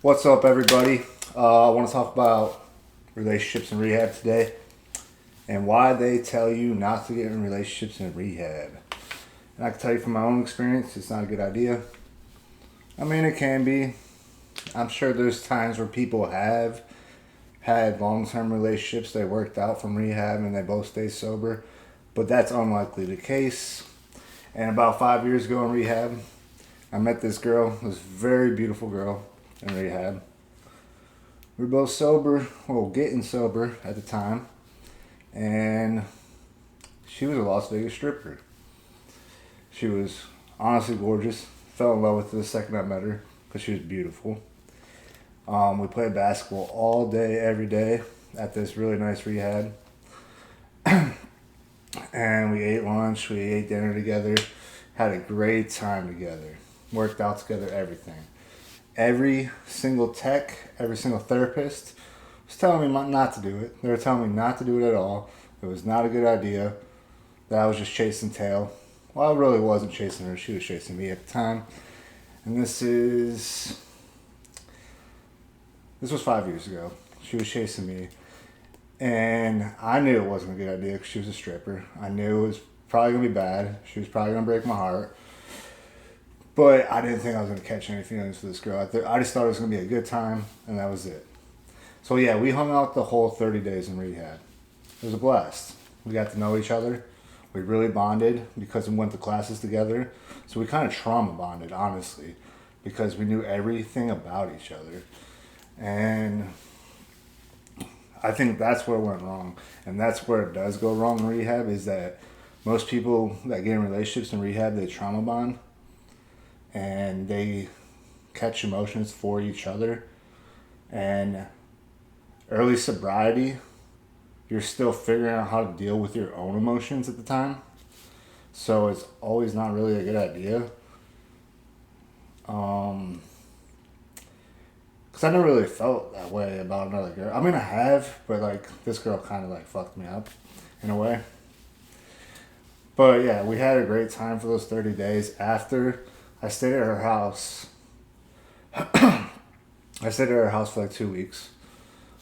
What's up, everybody? I want to talk about relationships and rehab today and why they tell you not to get in relationships and rehab. And I can tell you from my own experience, it's not a good idea. I mean, it can be. I'm sure there's times where people have had long term relationships, they worked out from rehab and they both stay sober, but that's unlikely the case. And about 5 years ago in rehab, I met this girl, this very beautiful girl in rehab. We were both sober, well, getting sober at the time, and she was a Las Vegas stripper. She was honestly gorgeous. Fell in love with her the second I met her because she was beautiful. We played basketball all day, every day at this really nice rehab. And we ate lunch, we ate dinner together, had a great time together, worked out together, everything. Every single tech, every single therapist was telling me not to do it. They were telling me not to do it at all. It was not a good idea. That I was just chasing tail. Well, I really wasn't chasing her. She was chasing me at the time. And this was 5 years ago. She was chasing me. And I knew it wasn't a good idea because she was a stripper. I knew it was probably going to be bad. She was probably going to break my heart. But I didn't think I was going to catch any feelings for this girl. I just thought it was going to be a good time, and that was it. So yeah, we hung out the whole 30 days in rehab. It was a blast. We got to know each other. We really bonded because we went to classes together. So we kind of trauma bonded, honestly, because we knew everything about each other. And I think that's where it went wrong. And that's where it does go wrong in rehab, is that most people that get in relationships in rehab, they trauma bond and they catch emotions for each other. And early sobriety, you're still figuring out how to deal with your own emotions at the time. So it's always not really a good idea. Because I never really felt that way about another girl. I mean, I have, but like this girl kind of like fucked me up in a way. But yeah, we had a great time for those 30 days. After I stayed at her house, I stayed at her house for like 2 weeks.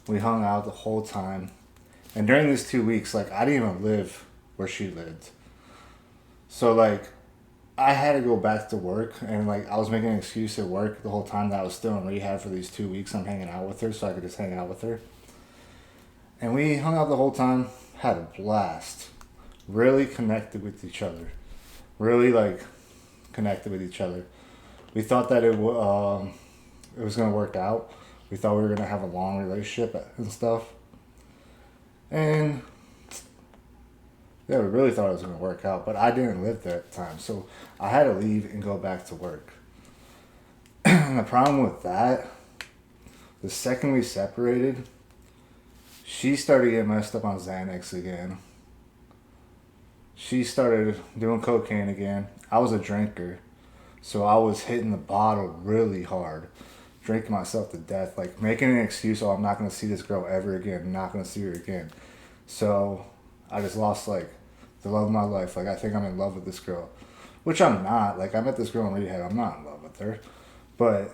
We hung out the whole time. And during these 2 weeks, like, I didn't even live where she lived. So, like, I had to go back to work. And, like, I was making an excuse at work the whole time that I was still in rehab for these 2 weeks. I'm hanging out with her so I could just hang out with her. And we hung out the whole time, had a blast. Really connected with each other. Really, like, connected with each other. We thought that it was going to work out. We thought we were going to have a long relationship and stuff. And yeah, we really thought it was going to work out. But I didn't live there at the time. So I had to leave and go back to work. And the problem with that, the second we separated, she started getting messed up on Xanax again. She started doing cocaine again. I was a drinker. So I was hitting the bottle really hard, drinking myself to death, like making an excuse, oh, I'm not going to see this girl ever again, I'm not going to see her again. So I just lost like the love of my life. Like, I think I'm in love with this girl, which I'm not. Like, I met this girl in rehab, I'm not in love with her. But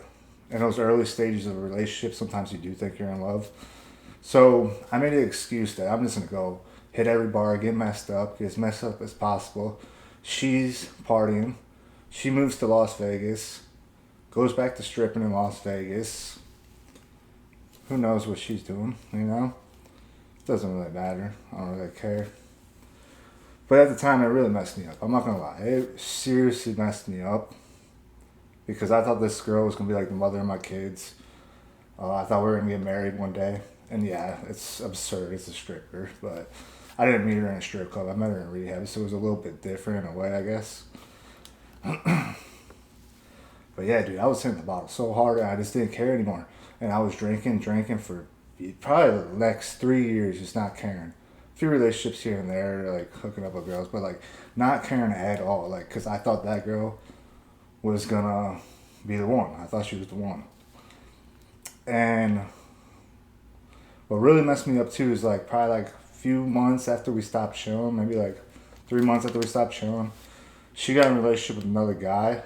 in those early stages of a relationship, sometimes you do think you're in love. So I made an excuse that I'm just going to go hit every bar, get as messed up as possible. She's partying. She moves to Las Vegas, goes back to stripping in Las Vegas. Who knows what she's doing, you know? It doesn't really matter. I don't really care. But at the time, it really messed me up. I'm not going to lie. It seriously messed me up. Because I thought this girl was going to be like the mother of my kids. I thought we were going to get married one day. And yeah, it's absurd. It's a stripper. But I didn't meet her in a strip club. I met her in rehab. So it was a little bit different in a way, I guess. But yeah, dude, I was hitting the bottle so hard and I just didn't care anymore. And I was drinking for probably the next 3 years, just not caring. A few relationships here and there, like hooking up with girls, but like not caring at all. Like, because I thought that girl was gonna be the one. I thought she was the one. And what really messed me up too is like probably like a few months after we stopped chilling, maybe like 3 months after we stopped chilling, she got in a relationship with another guy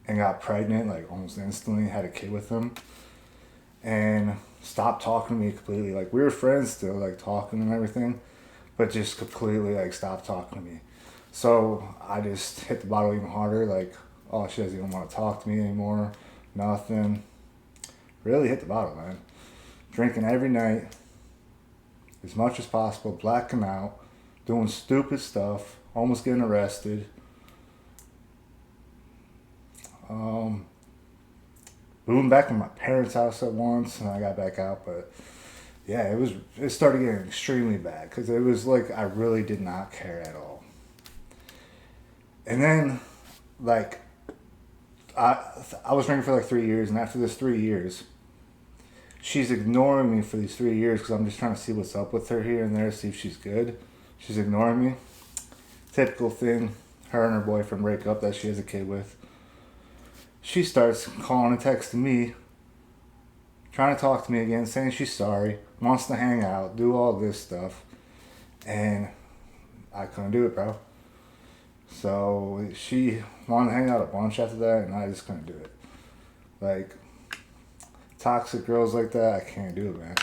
and got pregnant like almost instantly, had a kid with him. and stopped talking to me completely. Like, we were friends still, like talking and everything, but just completely like stopped talking to me. So I just hit the bottle even harder. Like, oh, she doesn't even want to talk to me anymore. Nothing. Really hit the bottle, man. Drinking every night, as much as possible, blacking out, doing stupid stuff, almost getting arrested. Um, Moving back to my parents' house at once, and I got back out. But yeah, it started getting extremely bad because it was like I really did not care at all. And then, like, I was drinking for like 3 years, and after this 3 years, she's ignoring me for these 3 years because I'm just trying to see what's up with her here and there, see if she's good. She's ignoring me. Typical thing. Her and her boyfriend break up that she has a kid with. She starts calling and texting me, trying to talk to me again, saying she's sorry, wants to hang out, do all this stuff. And I couldn't do it, bro. So she wanted to hang out a bunch after that, and I just couldn't do it. Like, toxic girls like that, I can't do it, man.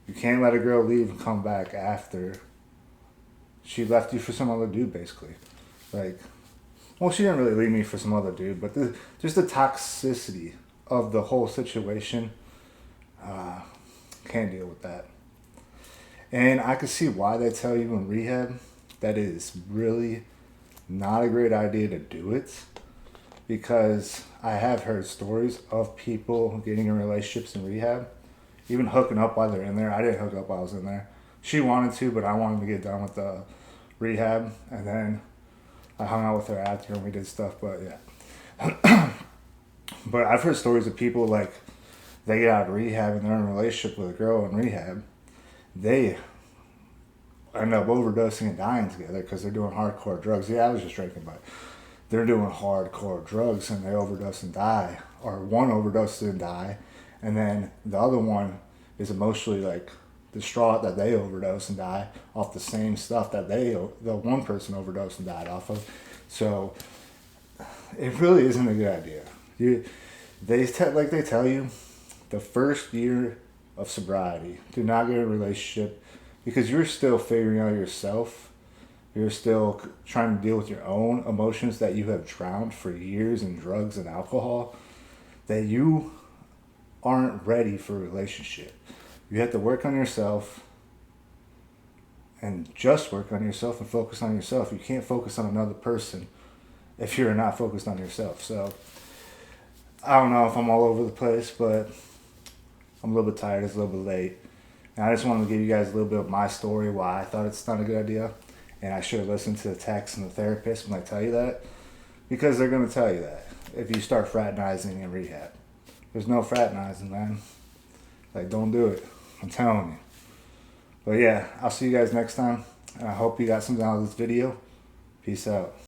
You can't let a girl leave and come back after she left you for some other dude, basically. Like, well, she didn't really leave me for some other dude, but just the toxicity of the whole situation, can't deal with that. And I can see why they tell you in rehab that it is really not a great idea to do it, because I have heard stories of people getting in relationships in rehab, even hooking up while they're in there. I didn't hook up while I was in there. She wanted to, but I wanted to get done with the rehab, and then I hung out with her after and we did stuff. But yeah, but I've heard stories of people like they get out of rehab and they're in a relationship with a girl in rehab. They end up overdosing and dying together because they're doing hardcore drugs. Yeah, I was just drinking, but they're doing hardcore drugs and they overdose and die. Or one overdoses and die, and then the other one is emotionally like distraught that they overdose and die off the same stuff that the one person overdosed and died off of. So it really isn't a good idea. They tell you, the first year of sobriety, do not get in a relationship because you're still figuring out yourself. You're still trying to deal with your own emotions that you have drowned for years in drugs and alcohol, that you aren't ready for a relationship. You have to work on yourself and just work on yourself and focus on yourself. You can't focus on another person if you're not focused on yourself. So I don't know if I'm all over the place, but I'm a little bit tired. It's a little bit late. And I just wanted to give you guys a little bit of my story, why I thought it's not a good idea. And I should have listened to the techs and the therapist when they tell you that. Because they're going to tell you that if you start fraternizing in rehab. There's no fraternizing, man. Like, don't do it. I'm telling you. But yeah, I'll see you guys next time. And I hope you got something out of this video. Peace out.